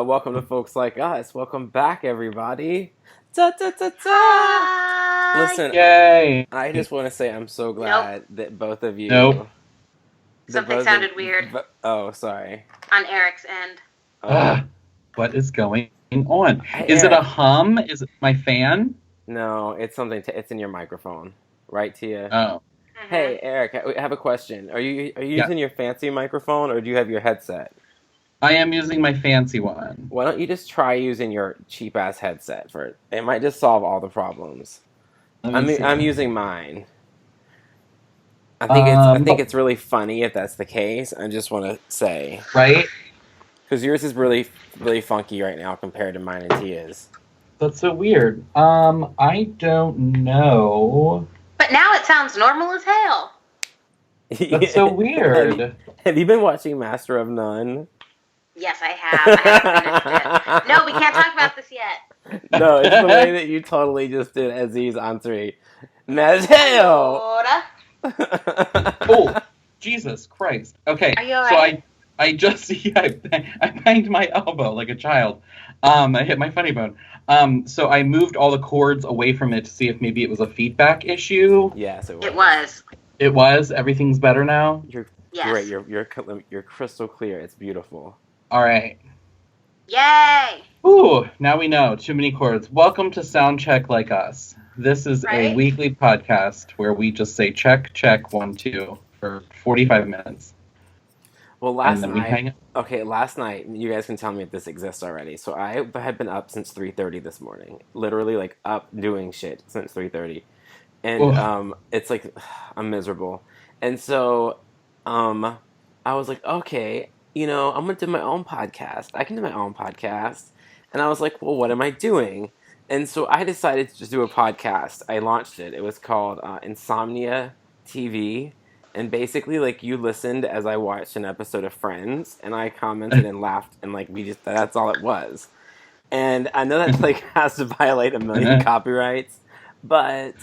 Welcome to Folks Like Us. Welcome back, everybody. Da, da, da, da. Hi. Listen, Yay! I just want to say I'm so Nope. glad that both of Nope. you, Something sounded weird oh, sorry. on Eric's end. Oh, What is going on? hey, Is it a Eric. hum? Is it my fan? No, it's something. It's in your microphone, right, Tia? Oh, Hey, Eric. I have a question. Are you yeah. using your fancy microphone or do you have your headset? I am using my fancy one. Why don't you just try using your cheap ass headset for it? It might just solve all the problems. Let me see. I'm using mine. I think But it's really funny if that's the case. I just want to say right? because yours is really funky right now compared to mine and Tia's. That's so weird. I don't know. But now it sounds normal as hell. That's so weird. Have you been watching Master of None? Yes, I have. I haven't finished it. No, we can't talk about this yet. No, it's the way that you totally just did Aziz Ansari. Mateo. Ora. Oh, Jesus Christ. Okay, Are you all so right? I just I banged my elbow like a child. I hit my funny bone. So I moved all the cords away from it to see if maybe it was a feedback issue. Yes, it was. It was. It was. Everything's better now. You're Yes. great. You're crystal clear. It's beautiful. All right. Yay! Ooh, now we know. Too many chords. Welcome to Sound Check Like Us. This is a Right? weekly podcast where we just say check, check, 1, 2 for 45 minutes. Well, And then we hang out. last night, you guys can tell me if this exists already. So I had been up since 3:30 this morning. Literally, like, up doing shit since 3:30. And Ugh. it's like, I'm miserable. And so I was like, okay, I'm going to do my own podcast. I can do my own podcast. And I was like, well, what am I doing? And so I decided to just do a podcast. I launched it. It was called Insomnia TV. And basically, like, you listened as I watched an episode of Friends, and I commented and laughed, and, like, that's all it was. And I know that, like, has to violate a million copyrights, but,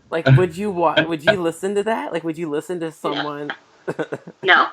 like, would you listen to that? Like, would you listen to No. someone? No.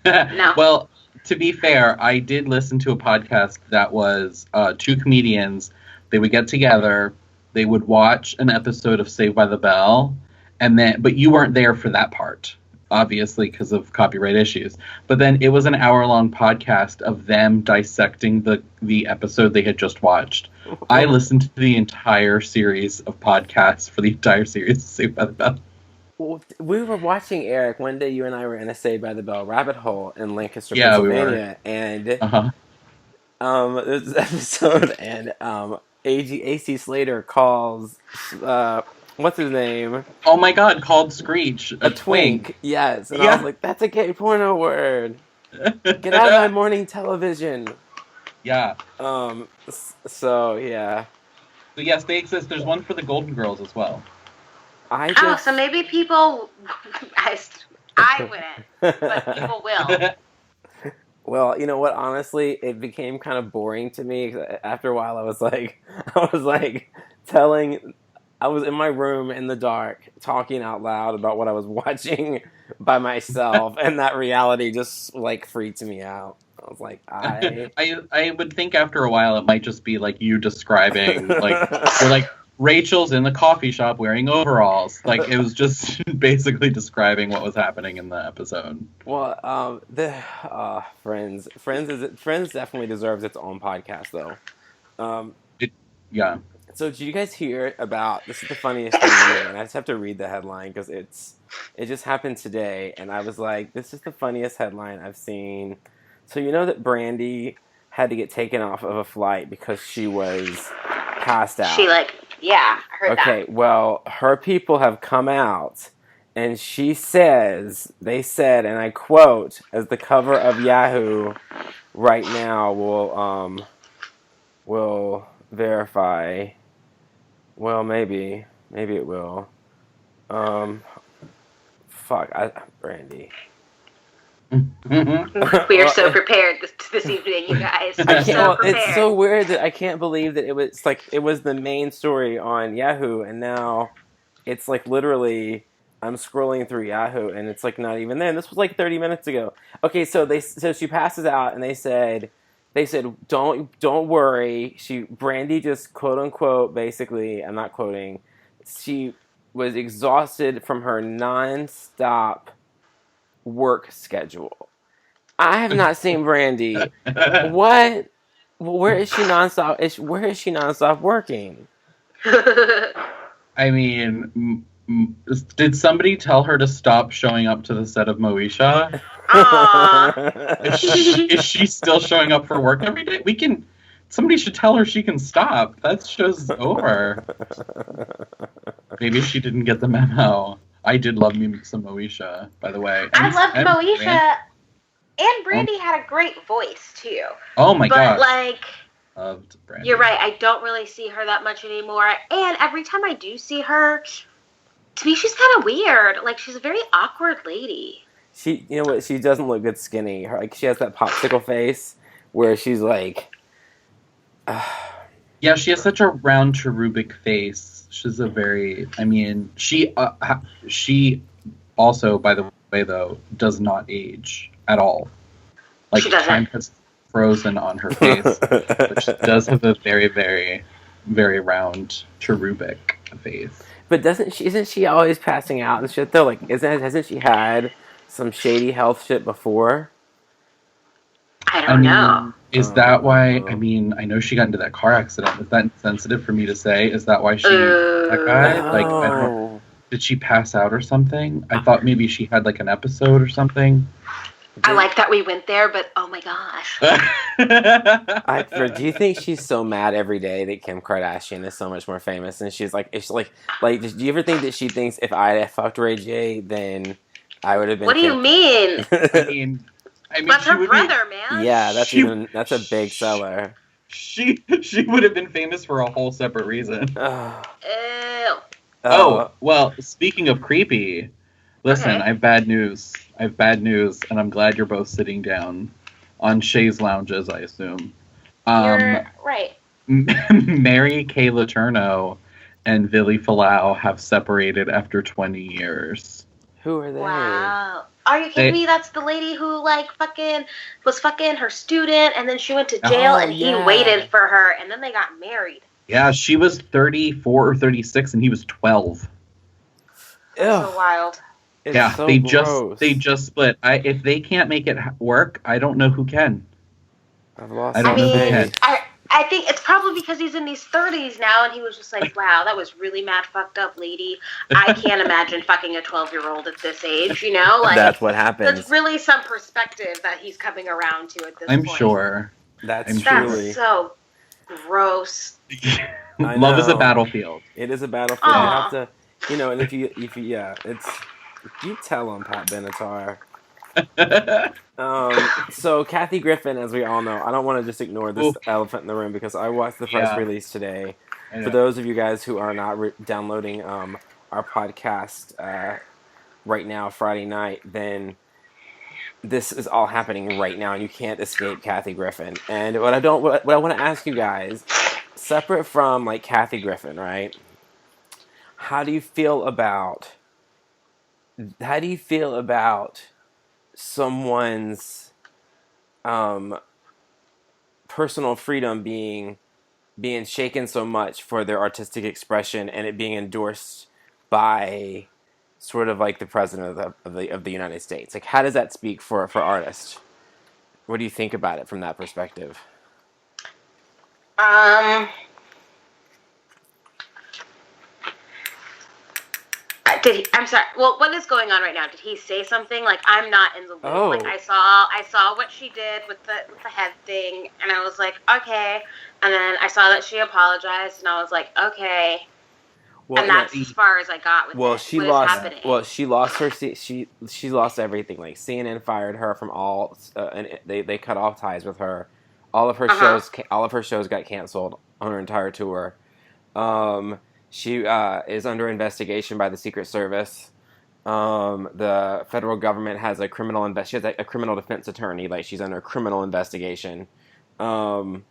No. Well, to be fair, I did listen to a podcast that was two comedians. They would get together, they would watch an episode of Saved by the Bell, but you weren't there for that part, obviously, because of copyright issues. But then it was an hour-long podcast of them dissecting the episode they had just watched. I listened to the entire series of podcasts for the entire series of Saved by the Bell. Well, we were watching, Eric, one day you and I were in a Saved by the Bell rabbit hole in Lancaster, Yeah, we Pennsylvania, and Uh-huh. there's this episode, and AC Slater calls, what's his name? Oh my god, called Screech. A twink. Yes. And I Yeah. was like, that's a gay porno word. Get out of my morning television. Yeah. So, yeah. So yes, they exist. There's one for the Golden Girls as well. So maybe people. I wouldn't, but people will. Well, you know what? Honestly, it became kind of boring to me. After a while, I was like I was in my room in the dark, talking out loud about what I was watching by myself, and that reality just, like, freaked me out. I was like, I would think after a while it might just be like you describing, like, you're like, Rachel's in the coffee shop wearing overalls. Like, it was just basically describing what was happening in the episode. Well, Friends definitely deserves its own podcast, though. Yeah. So did you guys hear about, this is the funniest thing to me, and I just have to read the headline because it just happened today, and I was like, this is the funniest headline I've seen. So you know that Brandy had to get taken off of a flight because she was passed out. I heard that. Okay, well, her people have come out, and they said, and I quote, as the cover of Yahoo right now will verify. Well, maybe it will. Brandy. We are so prepared this evening, you guys. We're so prepared. It's so weird that I can't believe that it was the main story on Yahoo, and now it's like literally I'm scrolling through Yahoo and it's like not even there. And this was like 30 minutes ago. Okay, so she passes out and they said they said, don't worry. Brandy just quote unquote basically, I'm not quoting, she was exhausted from her nonstop work schedule. I have not seen Brandy. What? Where is she nonstop? Where is she nonstop working? I mean, did somebody tell her to stop showing up to the set of Moesha? Is she still showing up for work every day? Somebody should tell her she can stop. That show's over. Maybe she didn't get the memo. I did love me some Moesha, by the way. I loved Moesha, and Brandy had a great voice too. Oh my god! But like, loved Brandy. You're right. I don't really see her that much anymore. And every time I do see her, to me, she's kind of weird. Like, she's a very awkward lady. You know what? She doesn't look good skinny. She has that popsicle face where she's like. Yeah, she has such a round cherubic face. She's a very. I mean, she also, by the way, though, does not age at all. Like, time has frozen on her face. But she does have a very, very, very round cherubic face. But isn't she always passing out and shit though? Like, hasn't she had some shady health shit before? I don't know. Is that why? I mean, I know she got into that car accident. Is that insensitive for me to say? Is that why she that guy? No. Like, I don't know. Did she pass out or something? I thought maybe she had like an episode or something. I like that we went there, but oh my gosh. Do you think she's so mad every day that Kim Kardashian is so much more famous? And she's like, do you ever think that she thinks if I had fucked Ray J, then I would have been? What do you mean? I mean, that's her brother, man. Yeah, that's a big seller. She would have been famous for a whole separate reason. Ew. Oh, well, speaking of creepy, listen, Okay. I have bad news, and I'm glad you're both sitting down on Shay's lounges, I assume. You're right. Mary Kay Letourneau and Villy Falau have separated after 20 years. Who are they? Wow. Are you kidding me? That's the lady who, like, was fucking her student, and then she went to jail, and he waited for her, and then they got married. Yeah, she was 34 or 36, and he was 12. So wild. It's yeah, so they gross. just split. If they can't make it work, I don't know who can. I've lost. I don't know who can. I think it's probably because he's in his 30s now, and he was just like, wow, that was really mad fucked up, lady. I can't imagine fucking a 12-year-old at this age, you know? Like, that's what happens. That's really some perspective that he's coming around to at this point. I'm sure. That's That's so gross. Love is a battlefield. It is a battlefield. You have to, and if you you tell on Pat Benatar. So Kathy Griffin, as we all know, I don't want to just ignore this elephant in the room because I watched the press release today. For those of you guys who are not downloading our podcast right now, Friday night, then this is all happening right now, and you can't escape Kathy Griffin. And what I want to ask you guys, separate from like Kathy Griffin, right? How do you feel about someone's personal freedom being shaken so much for their artistic expression and it being endorsed by sort of like the president of the United States? Like, how does that speak for artists? What do you think about it from that perspective? I'm sorry. Well, what is going on right now? Did he say something? Like, I'm not in the loop. Oh. Like, I saw what she did with the head thing, and I was like, okay. And then I saw that she apologized, and I was like, okay. Well, and that's as far as I got with it. She lost her. She lost everything. Like, CNN fired her from all, and they cut off ties with her. All of her shows got canceled on her entire tour. She is under investigation by the Secret Service. The federal government has she has a criminal defense attorney. Like, she's under criminal investigation. And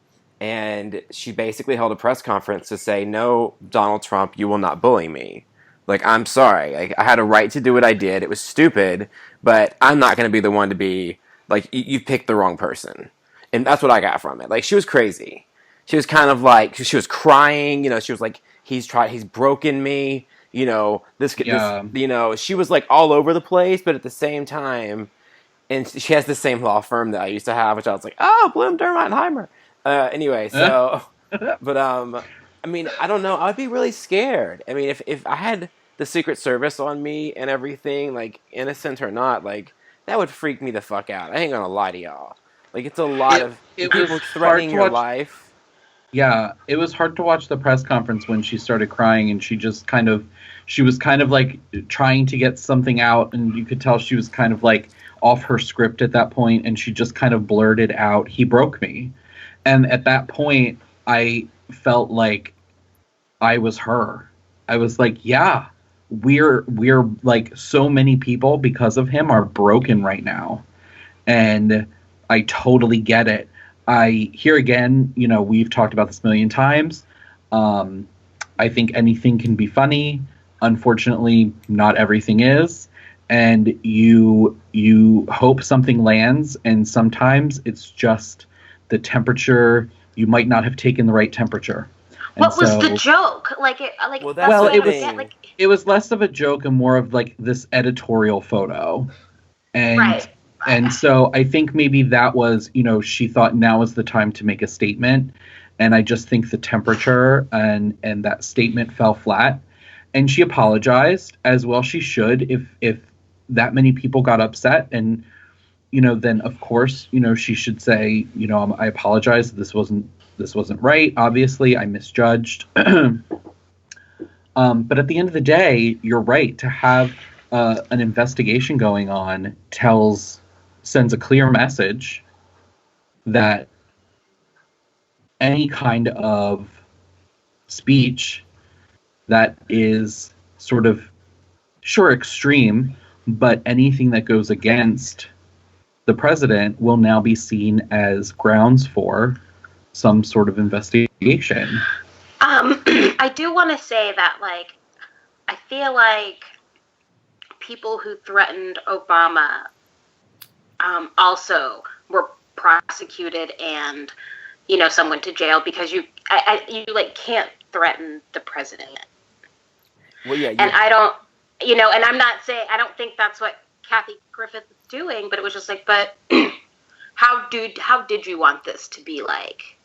she basically held a press conference to say, no, Donald Trump, you will not bully me. Like, I'm sorry. I had a right to do what I did. It was stupid, but I'm not going to be the one to be, like, you picked the wrong person. And that's what I got from it. Like, she was crazy. She was kind of like, she was crying, she was like, he's broken me, Yeah. she was like all over the place, but at the same time, and she has the same law firm that I used to have, which I was like, oh, Bloom, Dermott, and Heimer. Anyway, so, but, I mean, I don't know. I'd be really scared. I mean, if I had the Secret Service on me and everything, like, innocent or not, like, that would freak me the fuck out. I ain't gonna lie to y'all. Like, it's a lot of people threatening your life. Yeah, it was hard to watch the press conference when she started crying, and she was kind of like trying to get something out, and you could tell she was kind of like off her script at that point, and she just kind of blurted out, "He broke me." And at that point, I felt like I was her. I was like, yeah, we're like, so many people because of him are broken right now. And I totally get it. Here again, we've talked about this a million times. I think anything can be funny. Unfortunately, not everything is. And you hope something lands, and sometimes it's just the temperature. You might not have taken the right temperature. What was the joke? It was less of a joke and more of like this editorial photo. And right. And so I think maybe that was, she thought now is the time to make a statement. And I just think the temperature and that statement fell flat. And she apologized, as well she should, if that many people got upset. And, then of course, she should say, I apologize. This wasn't right. Obviously, I misjudged. But at the end of the day, you're right. To have an investigation going on sends a clear message that any kind of speech that is sort of, sure, extreme, but anything that goes against the president will now be seen as grounds for some sort of investigation. I do want to say that, like, I feel like people who threatened Obama also were prosecuted and, some went to jail, because you can't threaten the president. Well, yeah. And I don't, and I'm not saying, I don't think that's what Kathy Griffith is doing, but it was just like, but how did you want this to be, like,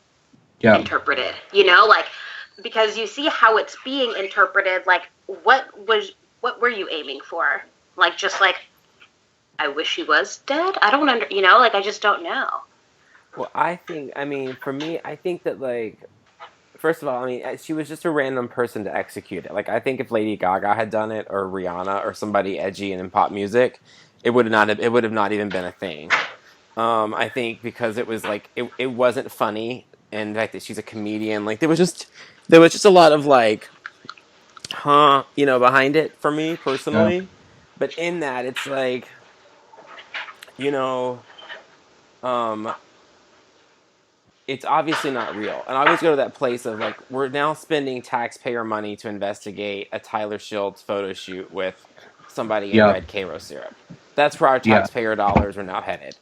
interpreted? Because you see how it's being interpreted. Like, what were you aiming for? Like, just like, I wish he was dead? I don't I just don't know. Well, for me, I think that, like, first of all, she was just a random person to execute it. Like, I think if Lady Gaga had done it, or Rihanna, or somebody edgy and in pop music, it would have not even been a thing. I think because it was like, it wasn't funny, and the fact that she's a comedian, like, there was just a lot of, like, behind it for me personally. Yeah. But in that, it's like, it's obviously not real. And I always go to that place of, like, we're now spending taxpayer money to investigate a Tyler Schultz photo shoot with somebody in red Karo syrup. That's where our taxpayer dollars are now headed.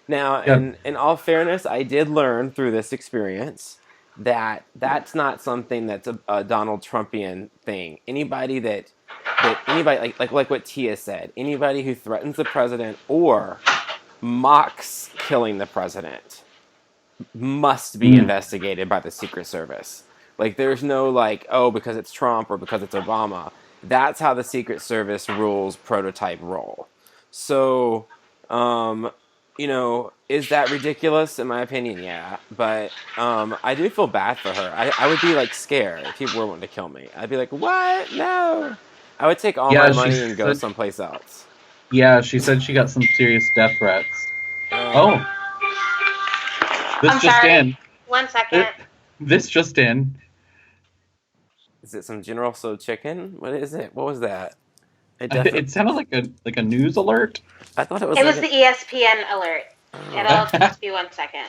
Now, in all fairness, I did learn through this experience that that's not something that's a Donald Trumpian thing. Anybody like what Tia said, anybody who threatens the president or mocks killing the president must be investigated by the Secret Service. Like, there's no, like, oh, because it's Trump or because it's Obama. That's how the Secret Service rules prototype roll. So, is that ridiculous? In my opinion, yeah. But I do feel bad for her. I would be, like, scared if people were wanting to kill me. I'd be like, what? No. I would take all my money and go someplace else. Yeah, she said she got some serious death threats. I'm sorry. 1 second. This just in. Is it some General Tso chicken? What is it? What was that? It sounded like a news alert. I thought it was. It was the ESPN alert. It'll just be 1 second.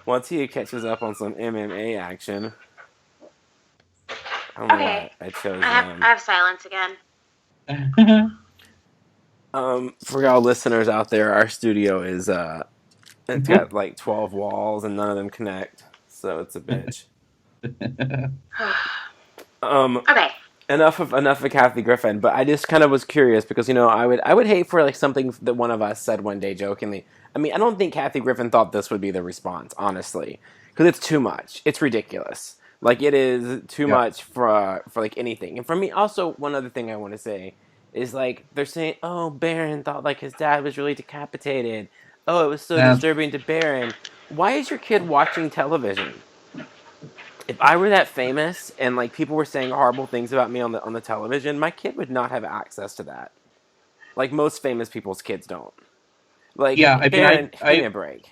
Once he catches up on some MMA action. Okay. I have silence again. For y'all listeners out there, our studio is It's got like 12 walls and none of them connect, so it's a bitch. Okay. Enough of Kathy Griffin, but I just kind of was curious because I would hate for like something that one of us said one day jokingly. I mean, I don't think Kathy Griffin thought this would be the response, honestly, because it's too much. It's ridiculous. Like it is too much for like anything. And for me, also one other thing I want to say is like they're saying, "Oh, Barron thought like his dad was really decapitated. Oh, it was so disturbing to Barron." Why is your kid watching television? If I were that famous and like people were saying horrible things about me on the television, my kid would not have access to that. Like most famous people's kids don't. Like Barron, give me a break.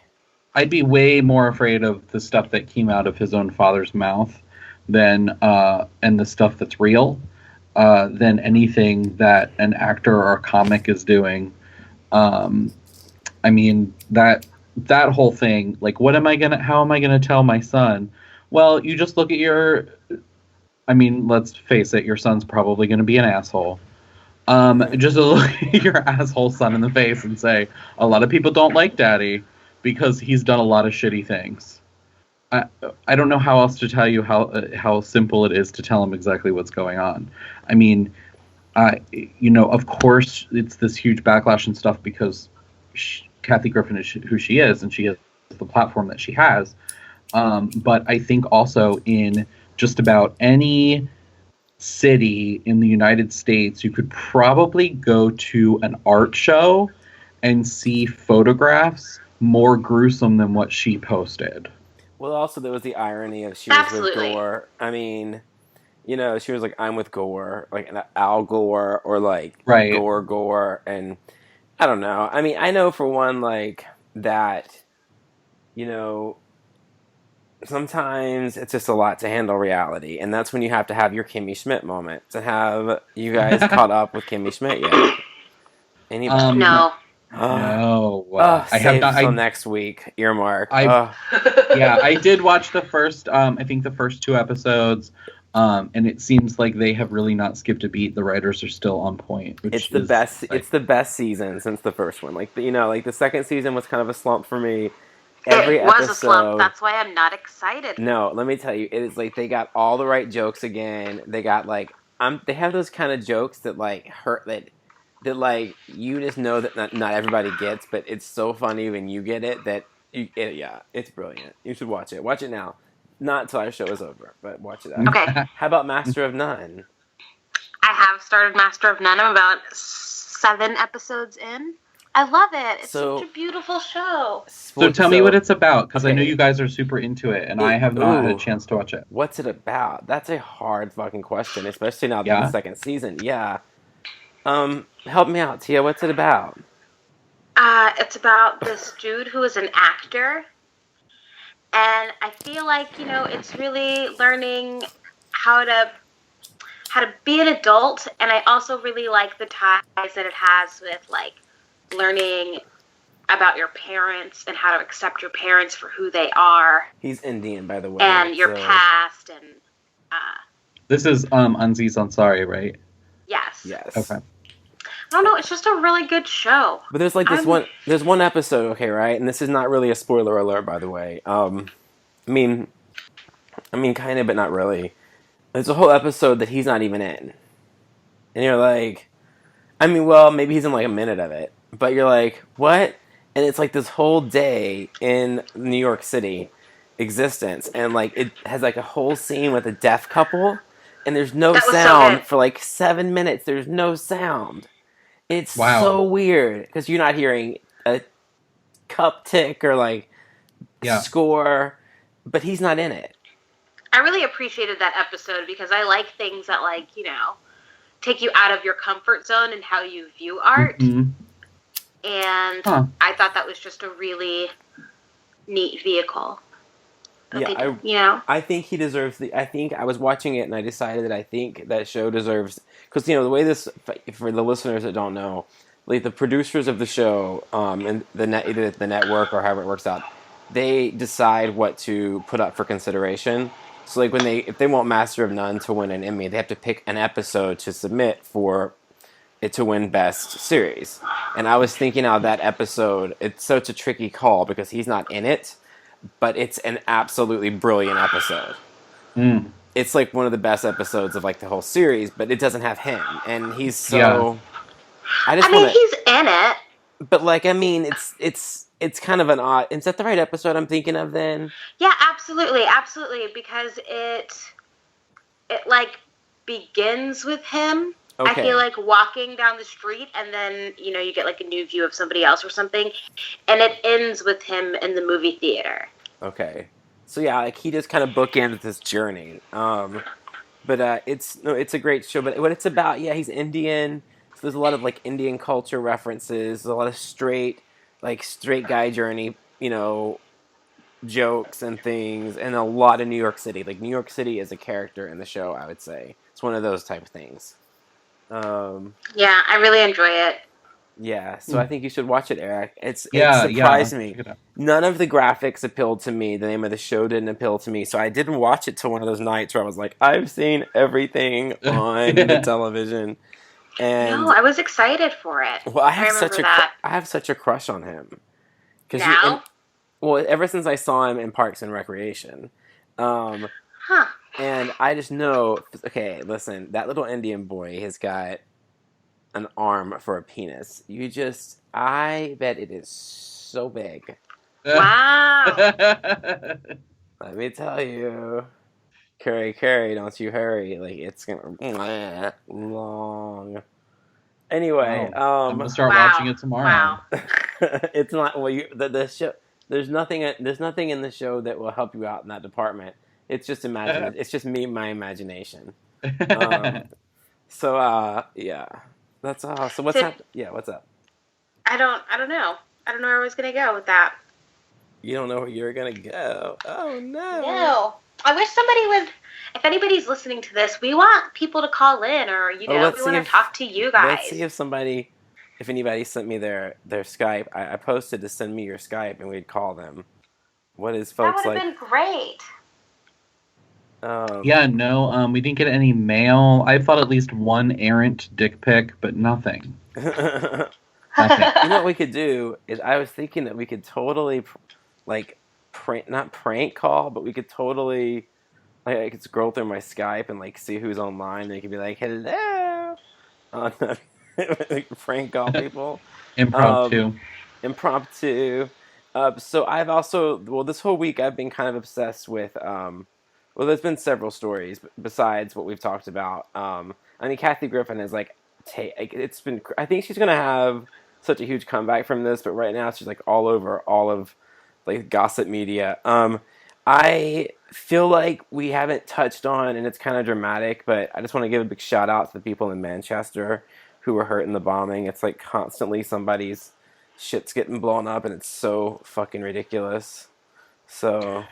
I'd be way more afraid of the stuff that came out of his own father's mouth than and the stuff that's real than anything that an actor or a comic is doing. I mean that whole thing. Like, how am I gonna tell my son? Well, you just look at I mean, let's face it, your son's probably going to be an asshole. Just look at your asshole son in the face and say, a lot of people don't like Daddy because he's done a lot of shitty things. I don't know how else to tell you how simple it is to tell him exactly what's going on. I mean, of course, it's this huge backlash and stuff because Kathy Griffin is who she is, and she has the platform that she has. But I think also in just about any city in the United States, you could probably go to an art show and see photographs more gruesome than what she posted. Well, also there was the irony of she was with Gore. I mean, she was like, I'm with Gore, like an Al Gore or like Gore. And I don't know. I mean, I know for one, like that, sometimes it's just a lot to handle reality, and that's when you have to have your Kimmy Schmidt moment. To have you guys caught up with Kimmy Schmidt yet? Anybody? No. No. I have not until next week. Earmark. Yeah, I did watch the first. I think the first 2 episodes, and it seems like they have really not skipped a beat. The writers are still on point. It's the best. It's the best season since the first one. Like like the second season was kind of a slump for me. Every was a slump. That's why I'm not excited. No, let me tell you, it is like they got all the right jokes again. They got like they have those kind of jokes that like hurt that like you just know that not everybody gets, but it's so funny when you get it that it's brilliant. You should watch it. Watch it now, not until our show is over, but watch it out. Okay. How about Master of None? I have started Master of None. I'm about 7 episodes in. I love it. It's such a beautiful show. So tell me what it's about, because I know you guys are super into it, and I have not had a chance to watch it. What's it about? That's a hard fucking question, especially now that the second season. Yeah. Help me out, Tia. What's it about? It's about this dude who is an actor, and I feel like it's really learning how to be an adult, and I also really like the ties that it has with like learning about your parents and how to accept your parents for who they are. He's Indian, by the way. And your past and This is Aziz Ansari, right? Yes. Okay. I don't know, it's just a really good show. But there's like there's one episode, okay, right? And this is not really a spoiler alert, by the way. I mean kind of, but not really. There's a whole episode that he's not even in. And you're like, maybe he's in like a minute of it. But you're like, what? And it's like this whole day in New York City existence. And like it has like a whole scene with a deaf couple. And there's no sound for like 7 minutes. There's no sound. It's so weird. Because you're not hearing a cup tick or like score. But he's not in it. I really appreciated that episode because I like things that like, take you out of your comfort zone and how you view art. Mm-hmm. And I thought that was just a really neat vehicle. I think he deserves I think I was watching it and I decided that I think that show deserves, because the way this, for the listeners that don't know, like the producers of the show and either the network or however it works out, they decide what to put up for consideration. So like if they want Master of None to win an Emmy, they have to pick an episode to submit for it to win Best Series. And I was thinking of that episode. It's such a tricky call because he's not in it, but it's an absolutely brilliant episode. Mm. It's like one of the best episodes of like the whole series, but it doesn't have him, and he's so. Yeah. I mean, he's in it. But like, I mean, it's kind of an odd. Is that the right episode I'm thinking of then? Yeah, absolutely, because it like begins with him. Okay. I feel like walking down the street, and then you get like a new view of somebody else or something, and it ends with him in the movie theater. Okay, so yeah, like he just kind of bookends this journey. But it's a great show. But what it's about, yeah, he's Indian. So there's a lot of like Indian culture references. There's a lot of straight guy journey, jokes and things, and a lot of New York City. Like New York City is a character in the show. I would say it's one of those type of things. Yeah, I really enjoy it. Yeah, so I think you should watch it, Eric. It surprised me. None of the graphics appealed to me. The name of the show didn't appeal to me, so I didn't watch it till one of those nights where I was like, I've seen everything on the television. And no, I was excited for it. Well, I have such a crush on him. Now? Ever since I saw him in Parks and Recreation. Huh. And I just know, okay, listen, that little Indian boy has got an arm for a penis. I bet it is so big. Wow. Let me tell you. Curry, don't you hurry. Like, it's gonna long. Anyway, I'm gonna start watching it tomorrow. Wow. It's not, the show, there's nothing in the show that will help you out in that department. It's just it's just my imagination. Yeah. That's all. So what's up? Yeah, what's up? I don't know. I don't know where I was gonna go with that. You don't know where you're gonna go. Oh no. No. I wish somebody would. If anybody's listening to this, we want people to call in, or we want to talk to you guys. Let's see if anybody sent me their Skype. I posted to send me your Skype, and we'd call them. What is folks like? That would have been great. We didn't get any mail. I thought at least one errant dick pic, but nothing. Nothing. You know what we could do is I was thinking that we could totally, not prank call, but we could totally, I could scroll through my Skype and see who's online, and it could be like, hello, prank call people. Impromptu. So I've also, this whole week I've been kind of obsessed with, there's been several stories besides what we've talked about. Kathy Griffin is it's been. I think she's gonna have such a huge comeback from this, but right now she's all over all of gossip media. I feel like we haven't touched on, and it's kind of dramatic, but I just want to give a big shout out to the people in Manchester who were hurt in the bombing. It's constantly somebody's shit's getting blown up, and it's so fucking ridiculous. So.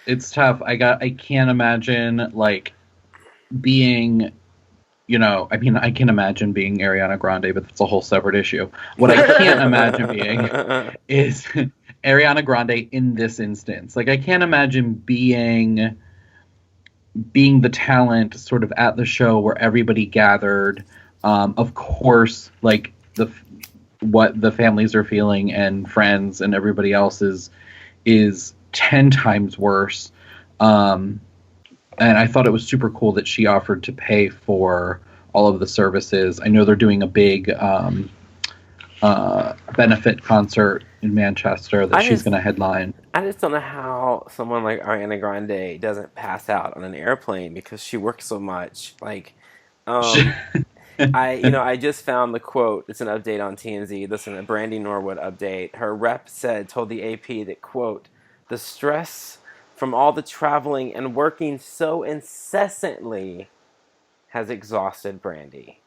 It's tough. I can't imagine being, I can imagine being Ariana Grande, but that's a whole separate issue. What I can't imagine being is Ariana Grande in this instance. I can't imagine being the talent sort of at the show where everybody gathered. Of course, what the families are feeling and friends and everybody else is 10 times worse. And I thought it was super cool that she offered to pay for all of the services. I know they're doing a big benefit concert in Manchester that she's going to headline. I just don't know how someone like Ariana Grande doesn't pass out on an airplane because she works so much. I just found the quote. It's an update on TMZ. Listen, a Brandy Norwood update. Her rep told the AP that, quote, the stress from all the traveling and working so incessantly has exhausted Brandy.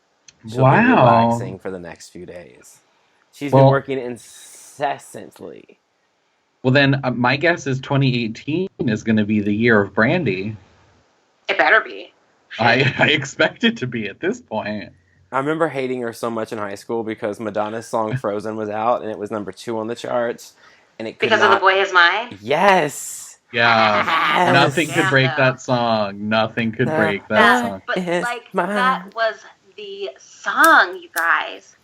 She'll be relaxing for the next few days. She's been working incessantly. Well, then my guess is 2018 is going to be the year of Brandy. It better be. I expect it to be at this point. I remember hating her so much in high school because Madonna's song Frozen was out and it was number 2 on the charts. And it because of The Boy Is Mine? Yes. Yeah. Yes. Nothing could break that song. Nothing could break that song. But that was the song, you guys.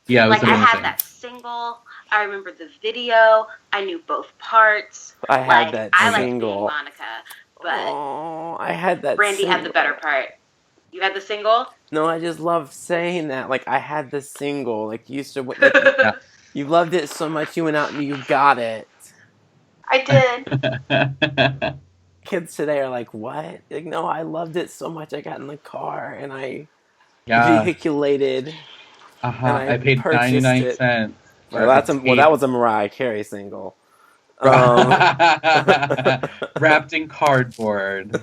Yeah, it was like amazing. I had that single. I remember the video. I knew both parts. I had that I single. liked being Monica, but I had that Brandy single. had the better part. You had the single? No, I just love saying that. Like, I had the single. Like, you used to... Like, you loved it so much, you went out and you got it. I did. Kids today are like, what? Like, no, I loved it so much, I got in the car and I vehiculated. And I paid purchased 99 cents. Well, that was a Mariah Carey single. Wrapped in cardboard.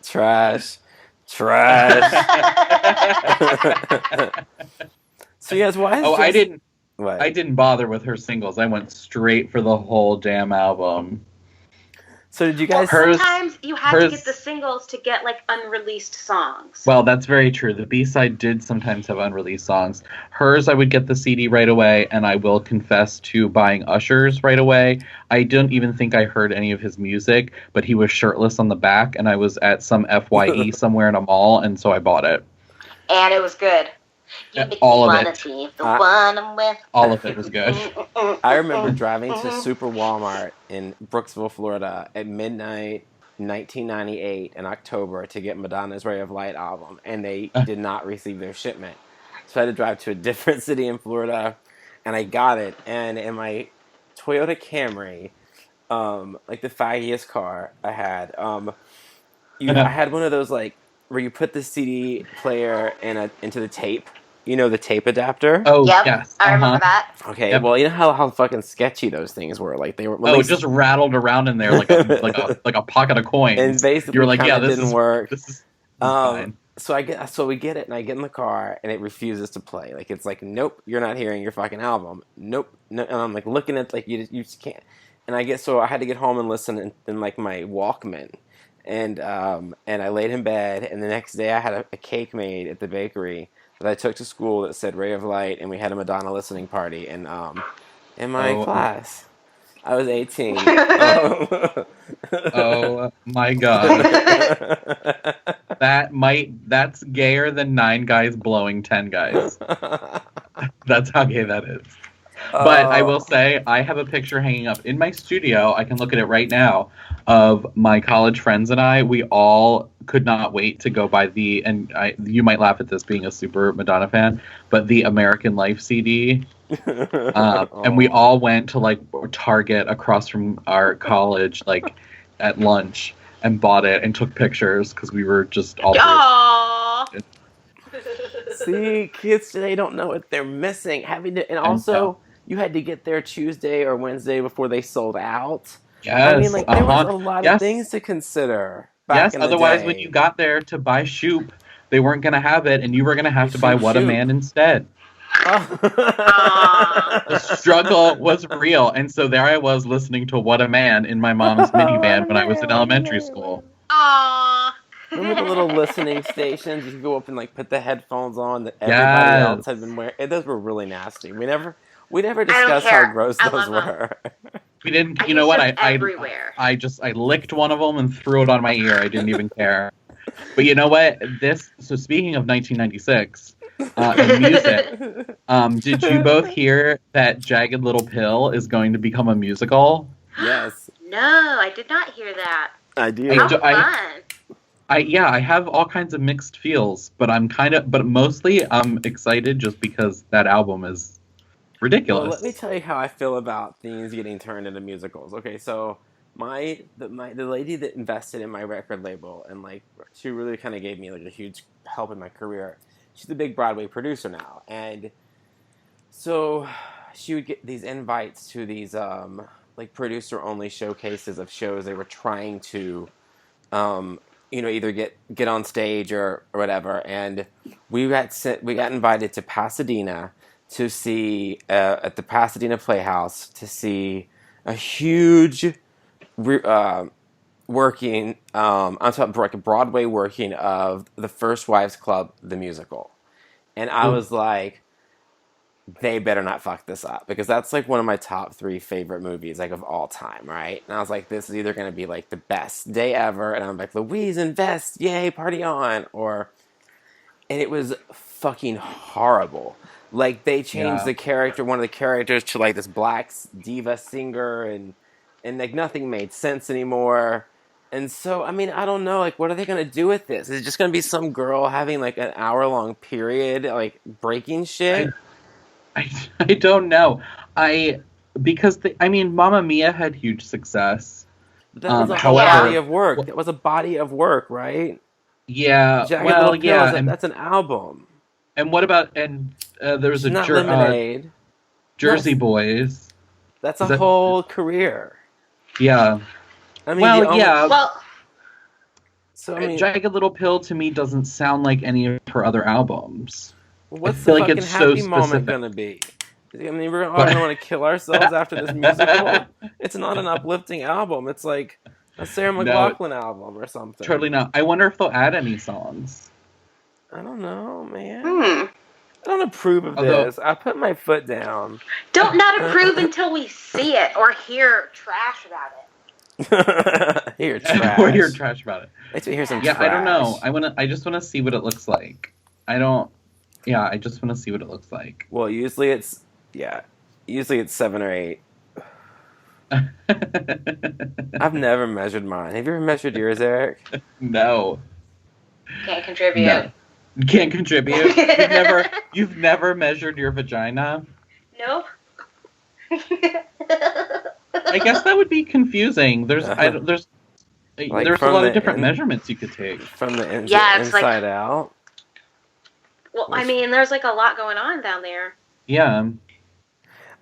Trash. So yes, why is I didn't bother with her singles. I went straight for the whole damn album. So did you guys? Sometimes you have to get the singles to get like unreleased songs. Well, that's very true. The B-side did sometimes have unreleased songs. Hers, I would get the CD right away, and I will confess to buying Usher's right away. I don't even think I heard any of his music, but he was shirtless on the back, and I was at some FYE somewhere in a mall, and so I bought it. And it was good. All of it. All of it was good. I remember driving to Super Walmart in Brooksville, Florida at midnight 1998 in October to get Madonna's Ray of Light album, and they did not receive their shipment. So I had to drive to a different city in Florida, and I got it. And in my Toyota Camry, like the faggiest car I had, I had one of those like where you put the CD player into the tape. You know, the tape adapter? Oh, yep, yes. I remember that. Okay, well, you know how fucking sketchy those things were? Like, they were... it just rattled around in there like a pocket of coins. And basically, you're like, yeah, this didn't work. This is fine. So we get it, and I get in the car, and it refuses to play. Like, it's like, nope, you're not hearing your fucking album. Nope. No, and I'm, like, looking at, like, you just can't. And I had to get home and listen in like, my Walkman. And I laid in bed, and the next day I had a cake made at the bakery that I took to school that said Ray of Light, and we had a Madonna listening party in my class. I was 18. Oh my god. That's gayer than 9 guys blowing 10 guys. That's how gay that is. But I will say, I have a picture hanging up in my studio. I can look at it right now of my college friends and I. We all could not wait to go buy you might laugh at this being a super Madonna fan, but the American Life CD. And we all went to like Target across from our college, like at lunch, and bought it and took pictures because we were just all. See, kids today don't know what they're missing. And also, you had to get there Tuesday or Wednesday before they sold out. Yes. I mean, like, there was a lot of things to consider back in the otherwise day. when you got there to buy Shoop, they weren't going to have it, and you were going to have to buy What a Man instead. The struggle was real, and so there I was listening to What a Man in my mom's minivan when I was in elementary school. Aww. Remember the little listening stations? You could go up and like put the headphones on that everybody else had been wearing. Those were really nasty. We never discussed how gross those were. We didn't. You know what? I licked one of them and threw it on my ear. I didn't even care. But you know what? So speaking of 1996 and music, did you both hear that Jagged Little Pill is going to become a musical? Yes. No, I did not hear that. I do. How fun. I have all kinds of mixed feels, but but mostly I'm excited just because that album is ridiculous. Well, let me tell you how I feel about things getting turned into musicals. Okay, so the lady that invested in my record label and like she really kind of gave me like a huge help in my career. She's a big Broadway producer now, and so she would get these invites to these like producer only showcases of shows they were trying to either get on stage or whatever. And we got invited to Pasadena to see at the Pasadena Playhouse to see a huge working. I'm talking like a Broadway working of The First Wives Club the musical, and I was like, they better not fuck this up, because that's like one of my top 3 favorite movies, like, of all time, right? And I was like, this is either going to be like the best day ever, and I'm like, Louise invest, yay, party on, or, and it was fucking horrible. Like, they changed Yeah. the character, one of the characters, to like this black diva singer, and like nothing made sense anymore. And so, I mean, I don't know, like, what are they going to do with this? Is it just going to be some girl having like an hour-long period, like, breaking shit? I don't know. I mean, Mamma Mia had huge success. That was a whole However, body of work. That was a body of work, right? yeah, Jagged well, Little Pill, yeah, that's an album. and what about there was It's not Lemonade. Jersey Boys. That's a whole career. Yeah. I mean, well, yeah. Well, so I mean, Jagged Little Pill to me doesn't sound like any of her other albums. what's I feel the like fucking it's happy so moment specific. gonna be? I mean, we're all gonna want to kill ourselves after this musical. It's not an uplifting album. It's like a Sarah McLachlan album or something. Totally not. I wonder if they'll add any songs. I don't know, man. I don't approve of this. I put my foot down. Don't not approve until we see it or hear trash about it. Hear trash. Or hear trash about it. Let's hear some Yeah, trash. I don't know. I just wanna see what it looks like. I just wanna see what it looks like. Well, usually it's 7 or 8. I've never measured mine. Have you ever measured yours, Eric? No. Can't contribute. No. Can't contribute. You've never measured your vagina? Nope. I guess that would be confusing. There's a lot of different measurements you could take. From the it's inside out. Well, I mean, there's like a lot going on down there. Yeah.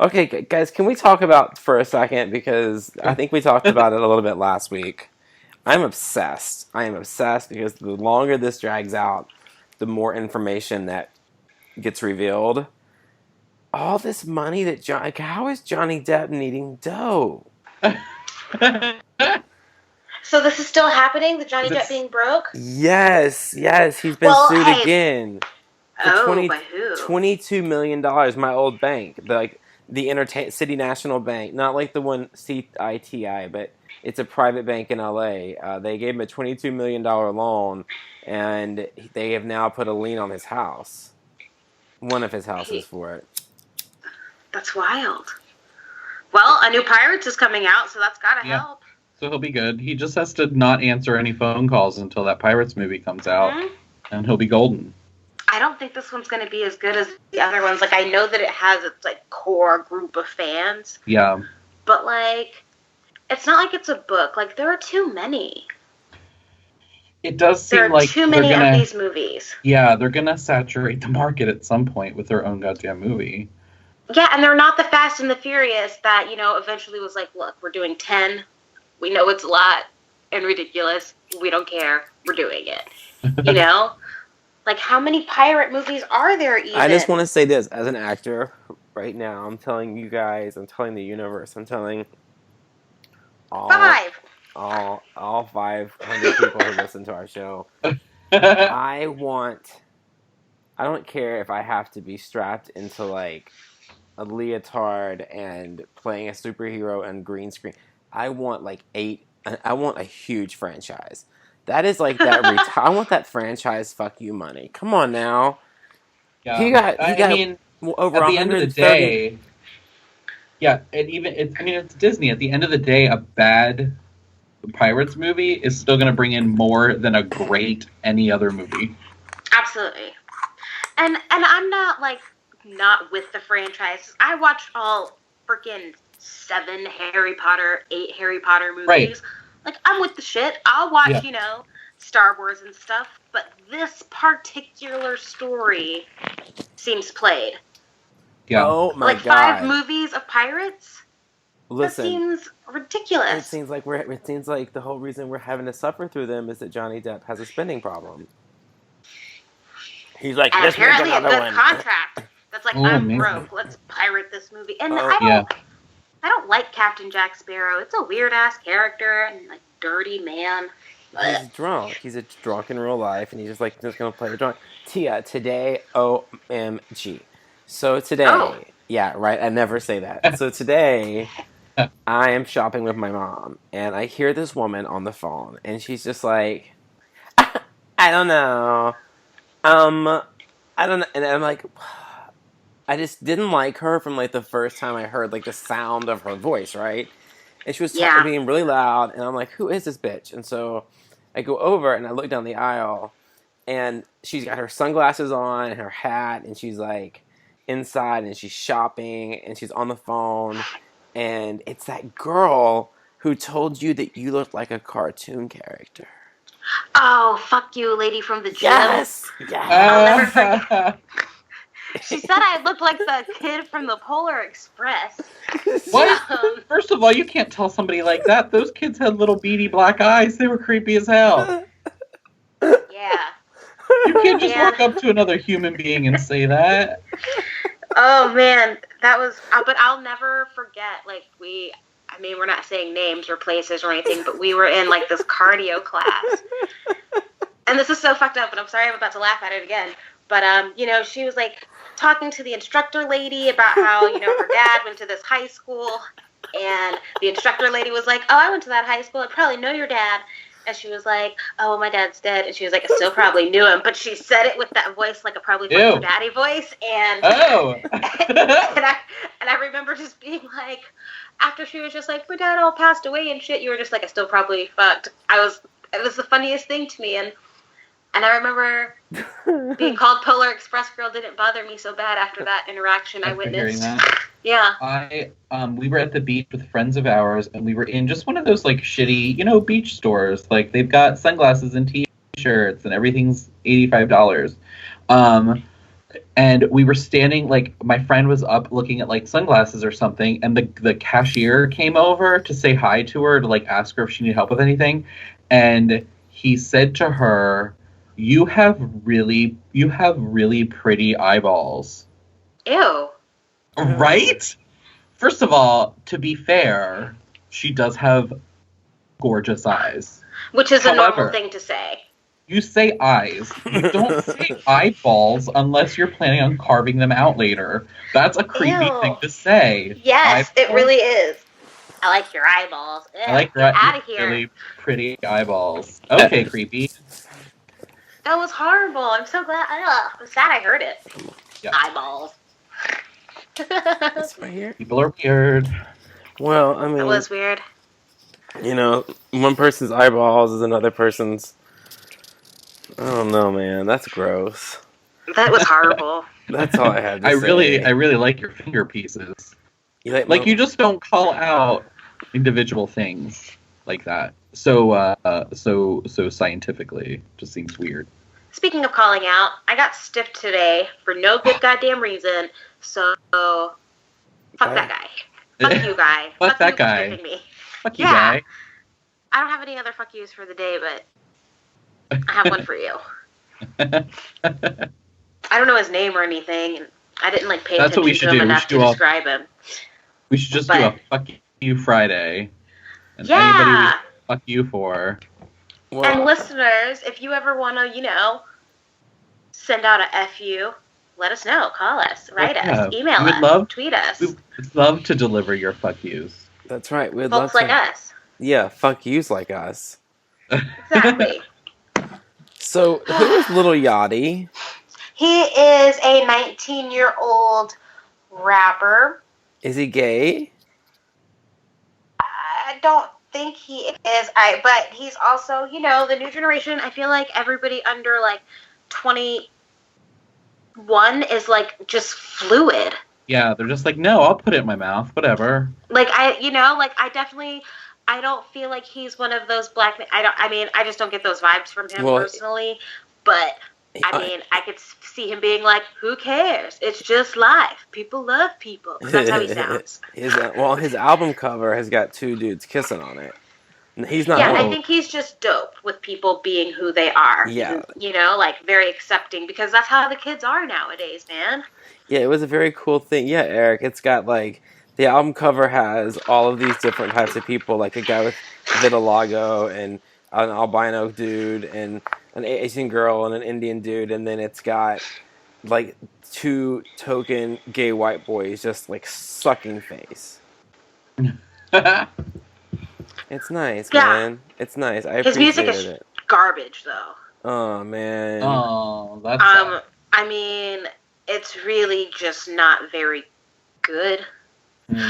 Okay, guys, can we talk about for a second, because I think we talked about it a little bit last week. I'm obsessed. I am obsessed because the longer this drags out, the more information that gets revealed. All this money that how is Johnny Depp needing dough? So this is still happening? The Johnny Depp being broke? Yes, he's been sued again. For by who? $22 million. My old bank, the City National Bank, not like the one CITI, but it's a private bank in LA. They gave him a $22 million loan, and they have now put a lien on his house. One of his houses for it. That's wild. Well, a new Pirates is coming out, so that's gotta help. So he'll be good. He just has to not answer any phone calls until that Pirates movie comes out, and he'll be golden. I don't think this one's going to be as good as the other ones. Like, I know that it has its, like, core group of fans. Yeah. But, like, it's not like it's a book. Like, there are too many. It does seem like there are too many of these movies. Yeah, they're going to saturate the market at some point with their own goddamn movie. Yeah, and they're not the Fast and the Furious that, eventually was like, look, we're doing 10. We know it's a lot and ridiculous. We don't care. We're doing it. Like, how many pirate movies are there even? I just want to say this. As an actor, right now, I'm telling you guys, I'm telling the universe, I'm telling all 500 people who listen to our show, I don't care if I have to be strapped into, like, a leotard and playing a superhero and green screen. I want, like, I want a huge franchise. That is like that. I want that franchise. Fuck you, money. Come on now. Yeah. He got over at the end of the day. Yeah, it's Disney. At the end of the day, a bad Pirates movie is still going to bring in more than a great any other movie. Absolutely. And I'm not not with the franchise. I watched all freaking 7 Harry Potter, 8 Harry Potter movies. Right. Like, I'm with the shit. I'll watch, Star Wars and stuff. But this particular story seems played. Yeah. Oh, my God. 5 movies of pirates? Listen. That seems ridiculous. It seems like the whole reason we're having to suffer through them is that Johnny Depp has a spending problem. He's like, and this apparently a good one. Contract. That's like, I'm broke. Let's pirate this movie. And I don't like Captain Jack Sparrow. It's a weird-ass character and, dirty man. He's drunk. He's a drunk in real life, and he's just going to play a drunk. Tia, today, OMG. So today, Oh. yeah, right. I never say that. So today, I am shopping with my mom, and I hear this woman on the phone, and she's just like, I don't know. I don't know. And I'm like, I just didn't like her from like the first time I heard like the sound of her voice, right? And she was Yeah. being really loud, and I'm like, who is this bitch? And so I go over and I look down the aisle, and she's got her sunglasses on and her hat, and she's like inside, and she's shopping, and she's on the phone, and it's that girl who told you that you looked like a cartoon character. Oh, fuck you, lady from the gym. Yes, I'll never forget. She said I looked like the kid from the Polar Express. What? First of all, you can't tell somebody like that. Those kids had little beady black eyes. They were creepy as hell. Yeah. You can't just walk up to another human being and say that. Oh, man. That was... but I'll never forget, like, we're not saying names or places or anything, but we were in, like, this cardio class. And this is so fucked up, and I'm sorry I'm about to laugh at it again. But, she was, like, talking to the instructor lady about how, her dad went to this high school. And the instructor lady was like, oh, I went to that high school. I probably know your dad. And she was like, oh, well, my dad's dead. And she was like, I still probably knew him. But she said it with that voice, like a probably fucked your daddy voice. And, and I remember just being like, after she was just like, my dad all passed away and shit, you were just like, I still probably fucked. It was the funniest thing to me. And I remember being called Polar Express girl didn't bother me so bad after that interaction I witnessed. Yeah. We were at the beach with friends of ours, and we were in just one of those, like, shitty, beach stores. Like, they've got sunglasses and t-shirts, and everything's $85. And we were standing, like, my friend was up looking at, like, sunglasses or something, and the cashier came over to say hi to her, to, like, ask her if she needed help with anything. And he said to her, You have really pretty eyeballs. Ew. Right? First of all, to be fair, she does have gorgeous eyes. Which is a normal thing to say. You say eyes. You don't say eyeballs unless you're planning on carving them out later. That's a creepy thing to say. Yes, eyeballs? It really is. I like your eyeballs. Ew, I like get out of here. Really pretty eyeballs. Okay, creepy. That was horrible. I'm so glad. I'm sad I heard it. Yeah. Eyeballs. That's right here. People are weird. Well, I mean... It was weird. One person's eyeballs is another person's... I don't know, man. That's gross. That was horrible. That's all I had to say. I really like your finger pieces. You like you just don't call out individual things like that. So scientifically, just seems weird. Speaking of calling out, I got stiffed today for no good goddamn reason. So, fuck that guy. Fuck you, guy. Fuck that you guy. For stiffing me. Fuck you, guy. I don't have any other fuck yous for the day, but I have one for you. I don't know his name or anything, and I didn't pay attention to him enough to describe him. We should just do a fuck you Friday. And anybody we fuck you for. Well, and listeners, if you ever want to, send out a FU, let us know. Call us, write us, email us, tweet us. We would love to deliver your fuck yous. That's right. We'd Folks love like us. Yeah, fuck yous like us. Exactly. So, who is Little Yachty? He is a 19-year-old rapper. Is he gay? I don't think he is. But he's also, the new generation. I feel like everybody under 21 is just fluid. Yeah, they're just no, I'll put it in my mouth, whatever. I don't feel like he's one of those black men. I just don't get those vibes from him personally. But I could see him being who cares? It's just life. People love people. That's how he sounds. His album cover has got two dudes kissing on it. He's not. Yeah, I think he's just dope with people being who they are. Yeah. Very accepting, because that's how the kids are nowadays, man. Yeah, it was a very cool thing. Yeah, Eric, it's got the album cover has all of these different types of people, like a guy with vitiligo and an albino dude and an Asian girl and an Indian dude, and then it's got like two token gay white boys just like sucking face. It's nice, Yeah. man. It's nice. I His music appreciated is it. garbage, though. Oh man. Oh, that's sad. I mean, it's really just not very good.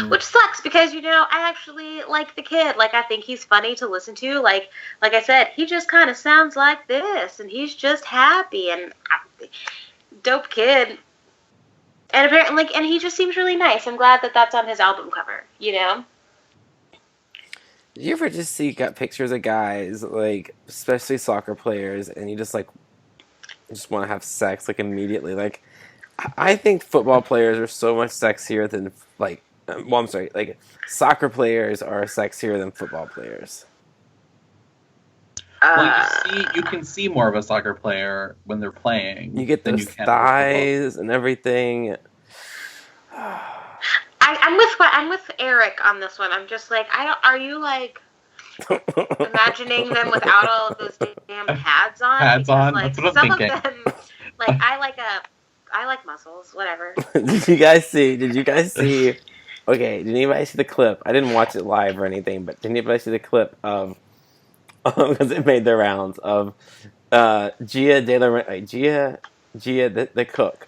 Which sucks because, I actually like the kid. Like, I think he's funny to listen to. Like I said, he just kind of sounds like this, and he's just happy and dope kid. And apparently, and he just seems really nice. I'm glad that that's on his album cover. Did you ever just see pictures of guys, like especially soccer players, and you just want to have sex like immediately? Like, I think football players are so much sexier than like soccer players are sexier than football players. Well, you can see more of a soccer player when they're playing. You get those thighs and everything. I'm with Eric on this one. I'm just like, are you like imagining them without all of those damn pads on? Pads on. Like, that's what I'm thinking. Of them, like I like muscles. Whatever. Did you guys see? Okay, did anybody see the clip? I didn't watch it live or anything, but did anybody see the clip of? Because it made the rounds of Gia De Laurentiis, Gia the cook,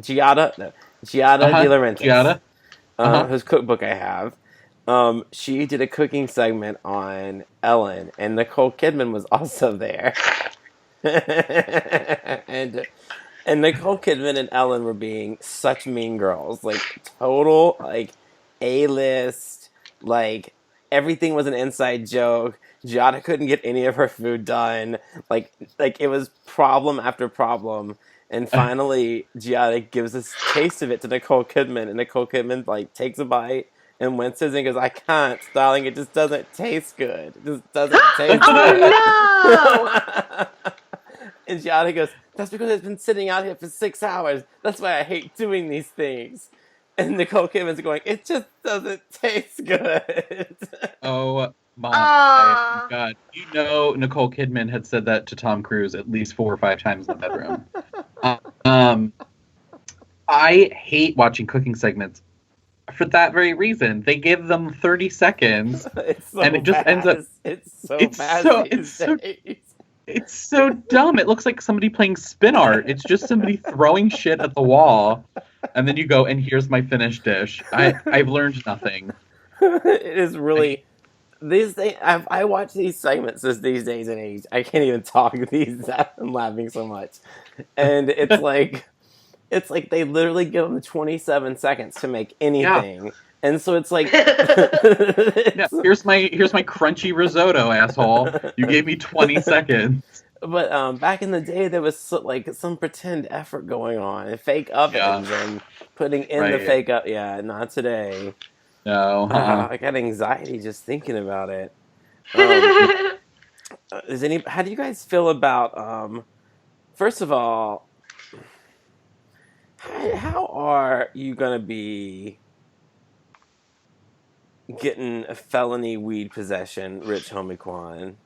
Giada De Laurentiis, whose cookbook I have. She did a cooking segment on Ellen, and Nicole Kidman was also there. and Nicole Kidman and Ellen were being such mean girls, like total like A-list, like everything was an inside joke. Giada couldn't get any of her food done. Like it was problem after problem. And finally, Giada gives a taste of it to Nicole Kidman, and Nicole Kidman takes a bite and winces and goes, "I can't, darling. It just doesn't taste good. It just doesn't taste good." Oh no! And Giada goes, "That's because it's been sitting out here for 6 hours. That's why I hate doing these things." And Nicole Kidman's going, "It just doesn't taste good." Oh my God. Nicole Kidman had said that to Tom Cruise at least 4 or 5 times in the bedroom. I hate watching cooking segments for that very reason. They give them 30 seconds and it just ends up... It's so dumb. It looks like somebody playing spin art. It's just somebody throwing shit at the wall, and then you go, and here's my finished dish. I've learned nothing. It is really... These things, I watch these segments these days and age. I can't even talk these. I'm laughing so much. And it's like they literally give them 27 seconds to make anything. Yeah. And so it's like... Yeah, here's my crunchy risotto, asshole. You gave me 20 seconds. But back in the day, there was some pretend effort going on, and fake ovens, and putting in the fake up. Yeah, not today. No. I got anxiety just thinking about it. How do you guys feel about... first of all, how are you going to be... getting a felony weed possession, Rich Homie Quan?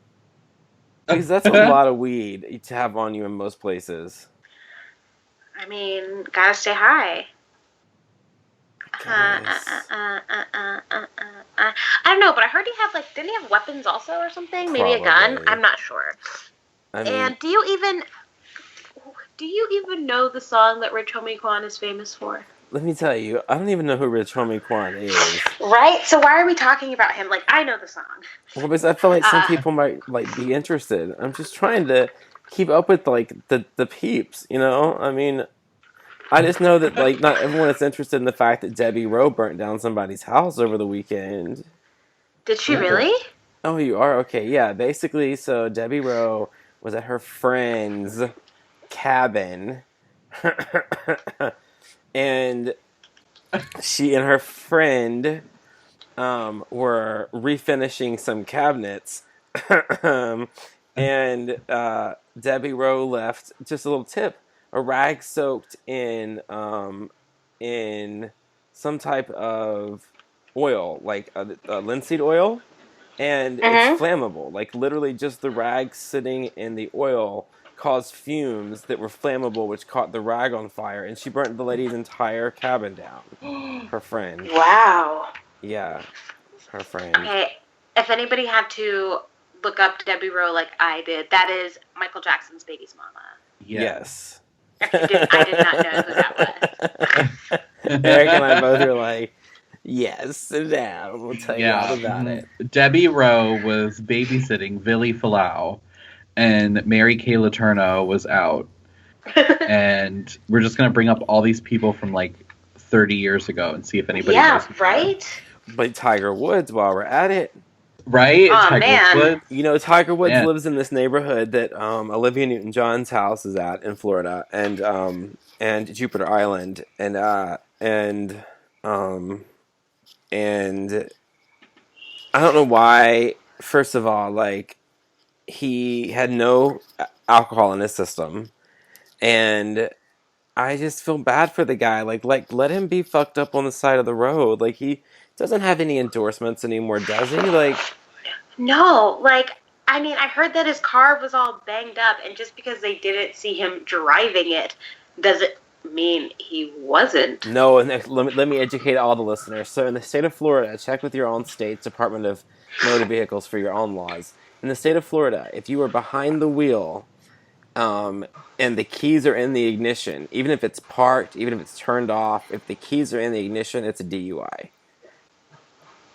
Because that's a lot of weed to have on you in most places. I mean, gotta stay high. I don't know, but I heard he had didn't he have weapons also or something? Maybe a gun? I'm not sure. And do you even know the song that Rich Homie Quan is famous for? Let me tell you, I don't even know who Rich Homie Quan is. Right? So why are we talking about him? I know the song. Well, because I feel like some people might be interested. I'm just trying to keep up with the peeps, you know? I mean, I just know that not everyone is interested in the fact that Debbie Rowe burnt down somebody's house over the weekend. Did she really? Oh, you are? Okay, yeah. Basically, so Debbie Rowe was at her friend's cabin. And she and her friend were refinishing some cabinets. And Debbie Rowe left just a little tip. A rag soaked in some type of oil, like linseed oil. and it's Mm-hmm. flammable. Like literally, just the rag sitting in the oil caused fumes that were flammable, which caught the rag on fire, and she burnt the lady's entire cabin down. Her friend, Wow. yeah, her friend. Okay, if anybody had to look up Debbie Rowe like I did, that is Michael Jackson's baby's mama. Yes. I did not know who that was. Eric and I both were like, yes, sit down. We'll tell you all about it. Debbie Rowe was babysitting Billy Falau, and Mary Kay Letourneau was out. And we're just going to bring up all these people from like 30 years ago and see if anybody knows. Yeah, right? But Tiger Woods, while we're at it. Right? Oh, Tiger man. Woods. You know, Tiger Woods lives in this neighborhood that Olivia Newton-John's house is at in Florida, and Jupiter Island, and I don't know why. First of all, like, he had no alcohol in his system, and I just feel bad for the guy. Like let him be fucked up on the side of the road. Like, he doesn't have any endorsements anymore, does he? Like, no, like, I mean, I heard that his car was all banged up, and just because they didn't see him driving it, doesn't mean he wasn't. No, and let me educate all the listeners. So in the state of Florida, check with your own state's Department of Motor Vehicles for your own laws. In the state of Florida, if you are behind the wheel, and the keys are in the ignition, even if it's parked, even if it's turned off, if the keys are in the ignition, it's a DUI.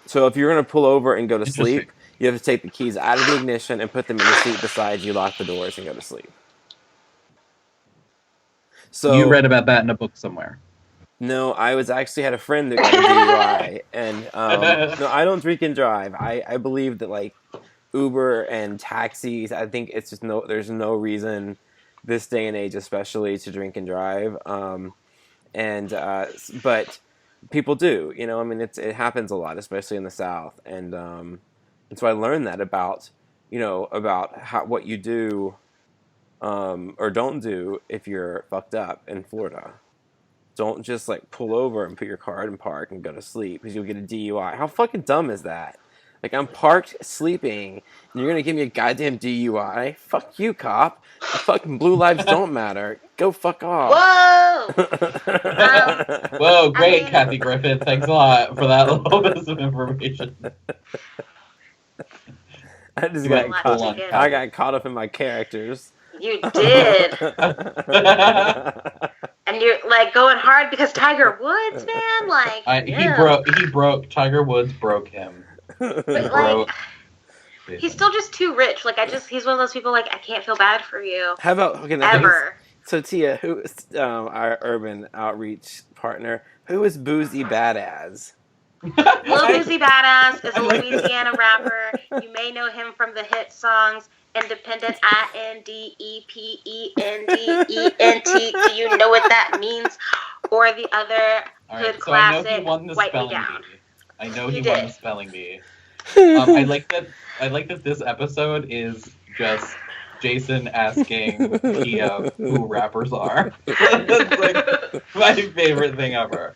So if you're going to pull over and go to sleep, you have to take the keys out of the ignition and put them in the seat beside you, lock the doors, and go to sleep. So you read about that in a book somewhere. No, I actually had a friend that got a DUI, and no, I don't drink and drive. I believe that, like, Uber and taxis, I think it's just there's no reason this day and age, especially, to drink and drive. But people do, you know. I mean, it happens a lot, especially in the South, and so I learned that about what you do, or don't do if you're fucked up in Florida. Don't just, like, pull over and put your car in park and go to sleep because you'll get a DUI. How fucking dumb is that? Like, I'm parked sleeping, and you're gonna give me a goddamn DUI? Fuck you, cop. Fucking blue lives don't matter. Go fuck off. Whoa! Whoa, great, Kathy Griffin. Thanks a lot for that little bit of information. I got caught up in my characters. You did. And you're, like, going hard because Tiger Woods, man, like, Tiger Woods broke him. But, like, he's still just too rich. Like, he's one of those people, like, I can't feel bad for you. How about, ever. So Tia, who is our urban outreach partner, who is Boozy Badass? Lil Boozy Badass is a Louisiana rapper. You may know him from the hit songs Independent, INDEPENDENT. Do you know what that means? Or the other hood classic, I know he won the Wipe Me spelling Down. bee. I know he won the spelling bee. I like that this episode is just Jason asking Tia who rappers are. That's, like, my favorite thing ever.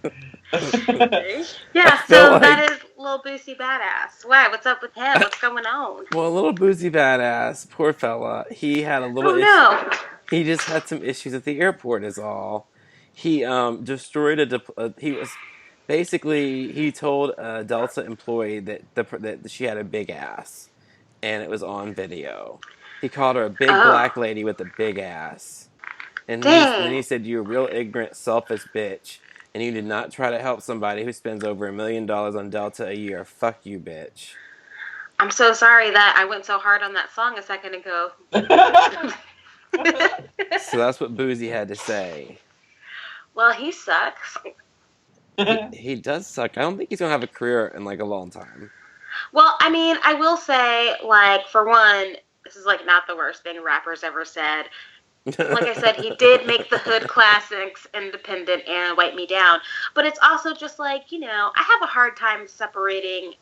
Yeah, so that is Lil Boozy Badass. Why? What's up with him? What's going on? Well, Lil Boozy Badass, poor fella, he had a little he just had some issues at the airport is all. He destroyed he told a Delta employee that she had a big ass, and it was on video. He called her a big black lady with a big ass. And then he said, "You're a real ignorant, selfish bitch. And you did not try to help somebody who spends over $1 million on Delta a year. Fuck you, bitch." I'm so sorry that I went so hard on that song a second ago. So that's what Boozy had to say. Well, he sucks. He does suck. I don't think he's going to have a career in, like, a long time. Well, I mean, I will say, like, for one, this is, like, not the worst thing rappers ever said. Like I said, he did make the hood classics, Independent and Wipe Me Down. But it's also just like, you know, I have a hard time separating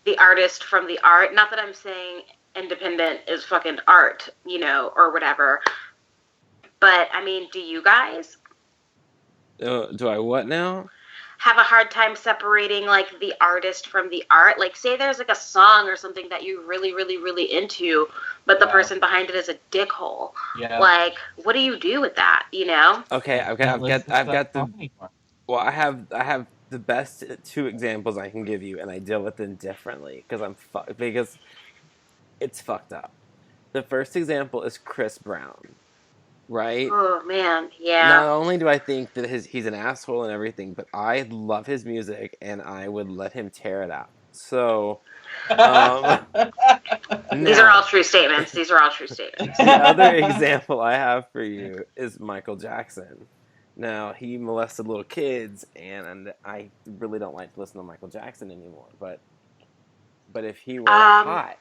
the artist from the art. Not that I'm saying Independent is fucking art, you know, or whatever. But, I mean, do you guys? Do I what now? have a hard time separating like the artist from the art. Like, say there's like a song or something that you're really, really, really into, but the person behind it is a dickhole. Yeah. Like, what do you do with that? You know? Okay, I've got the. Well, I have the best 2 examples I can give you, and I deal with them differently because it's fucked up. The first example is Chris Brown, right? Oh man, yeah. Not only do I think that he's an asshole and everything, but I love his music, and I would let him tear it out. So, these are all true statements. These are all true statements. The other example I have for you is Michael Jackson. Now, he molested little kids, and I really don't like to listen to Michael Jackson anymore. But if he were hot,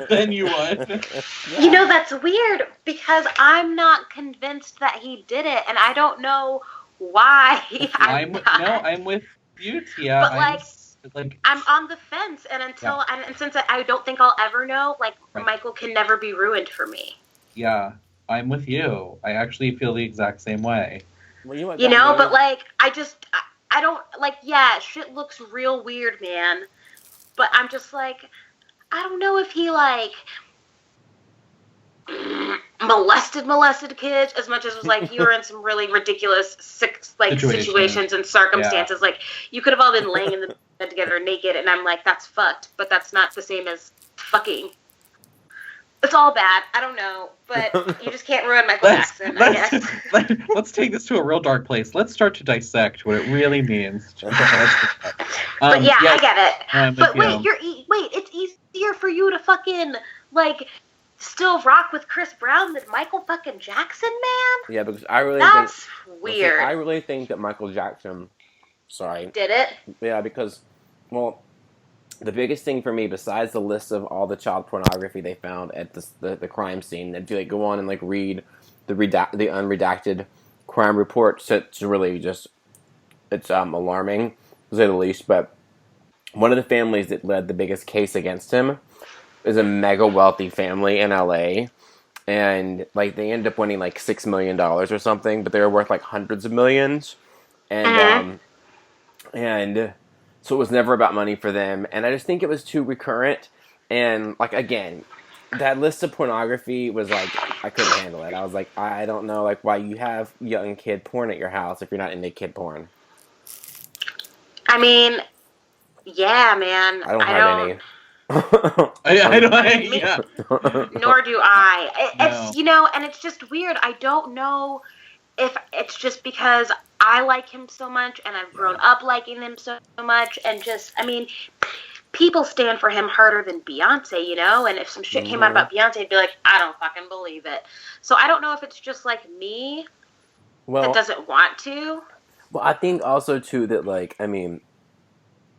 then you would. Yeah. You know, that's weird because I'm not convinced that he did it, and I don't know why. I'm with you, Tia. But I'm on the fence, and and since I don't think I'll ever know, like Michael can never be ruined for me. Yeah. I'm with you. I actually feel the exact same way. Well, but like, I don't, like, yeah, shit looks real weird, man. But I'm just like, I don't know if he, like, molested kids as much as it was like, you were in some really ridiculous, situations and circumstances. Yeah. Like, you could have all been laying in the bed together naked, and I'm like, that's fucked. But that's not the same as fucking. It's all bad. I don't know, but you just can't ruin Michael Jackson, I guess. Let's take this to a real dark place. Let's start to dissect what it really means. But yeah, I get it. But wait, it's easier for you to fucking, like, still rock with Chris Brown than Michael fucking Jackson, man? Yeah, because I really That's weird. I really think that Michael Jackson, did it? Yeah, because, well, the biggest thing for me, besides the list of all the child pornography they found at the crime scene, if you like go on and like read the unredacted crime reports, it's really just alarming, to say the least. But one of the families that led the biggest case against him is a mega wealthy family in LA, and like they ended up winning like $6 million or something, but they were worth like hundreds of millions, and so it was never about money for them, and I just think it was too recurrent. And like again, that list of pornography was like I couldn't handle it. I was like, I don't know, like why you have young kid porn at your house if you're not into kid porn. I mean, yeah, man. I don't have any. Nor do I. It's and it's just weird. I don't know if it's just because I like him so much and I've grown up liking him so much, and just, I mean, people stand for him harder than Beyonce, and if some shit came out about Beyonce, I'd be like, I don't fucking believe it. So I don't know if it's just like me that doesn't want to. Well, I think also too that like, I mean,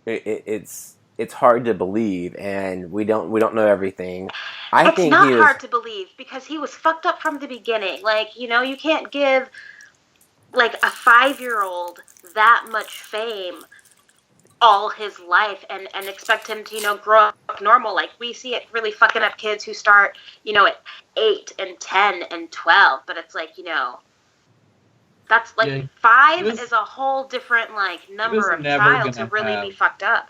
it's hard to believe, and we don't know everything. It's not hard to believe because he was fucked up from the beginning. Like, you can't give like a 5-year-old that much fame all his life and expect him to, grow up normal. Like, we see it really fucking up kids who start, at 8 and 10 and 12. But it's like, that's like 5 is a whole different like number of child to really be fucked up.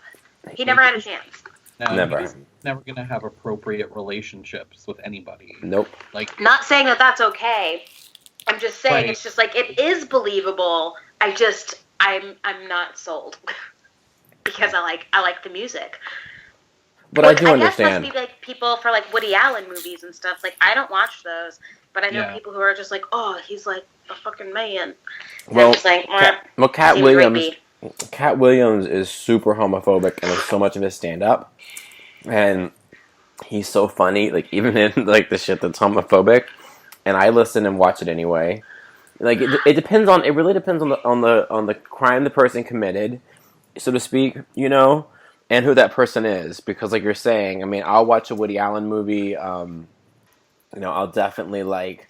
He never had a chance. No, never. He's never going to have appropriate relationships with anybody. Nope. Like, not saying that that's okay. I'm just saying it's just like it is believable. I'm not sold because I like the music. But I do understand. I guess must be like people for like Woody Allen movies and stuff. Like I don't watch those, but I know people who are just like, oh, he's like a fucking man. Well, Cat Williams is super homophobic and so much of his stand-up, and he's so funny. Like even in like the shit that's homophobic. And I listen and watch it anyway. Like it really depends on the crime the person committed, so to speak, and who that person is. Because like you're saying, I mean, I'll watch a Woody Allen movie. I'll definitely like,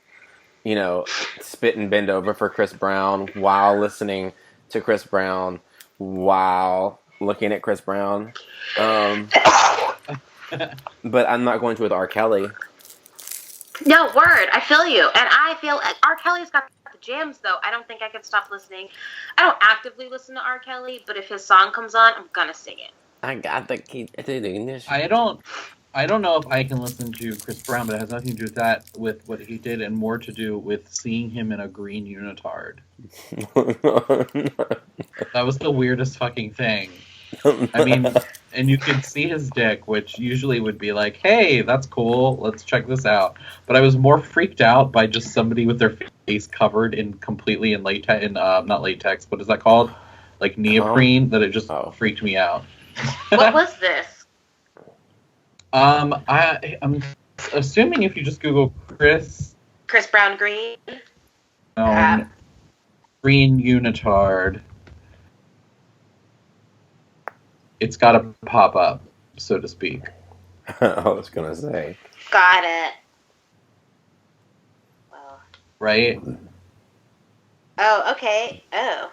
spit and bend over for Chris Brown while listening to Chris Brown while looking at Chris Brown. But I'm not going to with R. Kelly. No, word. I feel you. And I feel like R. Kelly's got the jams, though, I don't think I could stop listening. I don't actively listen to R. Kelly, but if his song comes on, I'm gonna sing it. I got the key to the ignition. I don't know if I can listen to Chris Brown, but it has nothing to do with that, with what he did, and more to do with seeing him in a green unitard. That was the weirdest fucking thing. I mean, and you could see his dick, which usually would be like, hey, that's cool, let's check this out. But I was more freaked out by just somebody with their face covered completely in latex, not latex, what is that called? Like neoprene, that it just freaked me out. What was this? I'm assuming if you just Google Chris Brown Green? Green unitard, it's got to pop up, so to speak. I was gonna say. Got it. Well. Right? Oh, okay. Oh.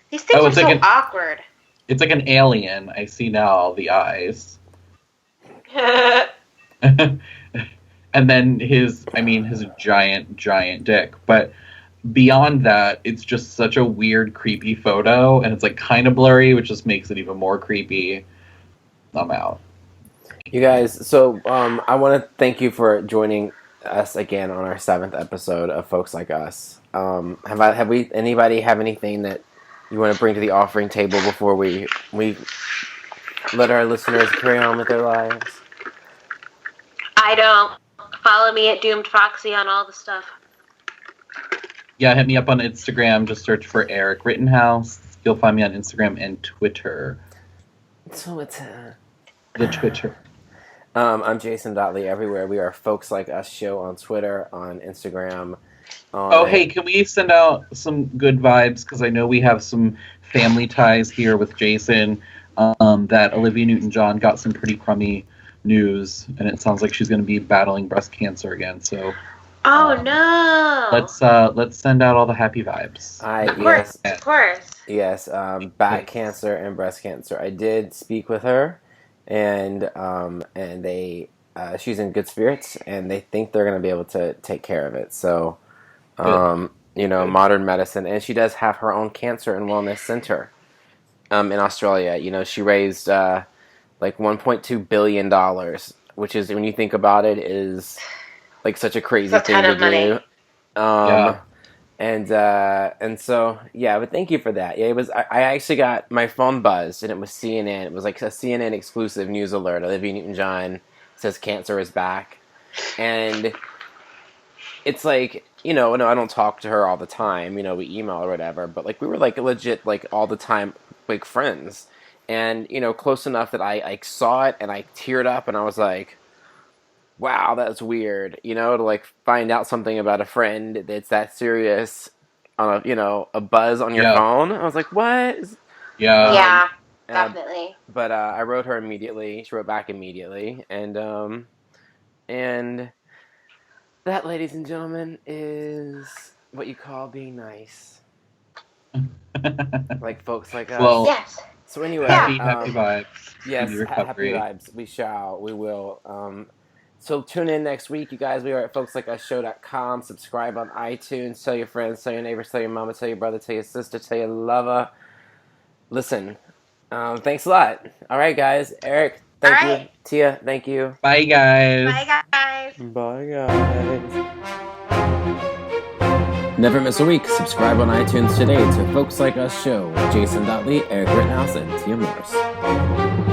These things are so awkward. It's like an alien. I see now the eyes. And then his giant dick. But beyond that, it's just such a weird, creepy photo, and it's like kind of blurry, which just makes it even more creepy. I'm out. You guys, so I want to thank you for joining us again on our 7th episode of Folks Like Us. Anybody have anything that you want to bring to the offering table before we let our listeners carry on with their lives? I don't. Follow me at Doomed Foxy on all the stuff. Yeah, hit me up on Instagram. Just search for Eric Rittenhouse. You'll find me on Instagram and Twitter. So it's the Twitter. I'm Jason.Lee everywhere. We are Folks Like Us Show on Twitter, on Instagram. Hey, can we send out some good vibes? Because I know we have some family ties here with Jason. That Olivia Newton-John got some pretty crummy news, and it sounds like she's going to be battling breast cancer again. So, no! Let's send out all the happy vibes. Of course. Yes, back cancer and breast cancer. I did speak with her, and they she's in good spirits, and they think they're going to be able to take care of it. So, modern medicine, and she does have her own cancer and wellness center in Australia. She raised like $1.2 billion, which is, when you think about it, is like such a crazy thing to do. And so, yeah, but thank you for that. Yeah, it was, I actually got my phone buzzed, and it was CNN. It was like a CNN exclusive news alert. Olivia Newton-John says cancer is back. And it's like, no, I don't talk to her all the time. We email or whatever, but like we were like legit, like all the time, like friends. And, close enough that I saw it and I teared up, and I was like, wow, that's weird, to like find out something about a friend that's that serious on a buzz on your phone. I was like, what? Yeah, definitely. But I wrote her immediately. She wrote back immediately. And that, ladies and gentlemen, is what you call being nice. Like folks like us. Well, yes. So anyway, happy vibes. Yes, happy vibes. We will. So tune in next week, you guys. We are at FolksLikeUs007.com. Subscribe on iTunes. Tell your friends, tell your neighbors, tell your mama, tell your brother, tell your sister, tell your lover. Listen, thanks a lot. All right, guys. Eric, thank you. Tia, thank you. Bye, guys. Bye, guys. Bye, guys. Never miss a week. Subscribe on iTunes today to Folks Like Us Show with Jason.Lee, Eric Rittenhouse, and Tia Morris.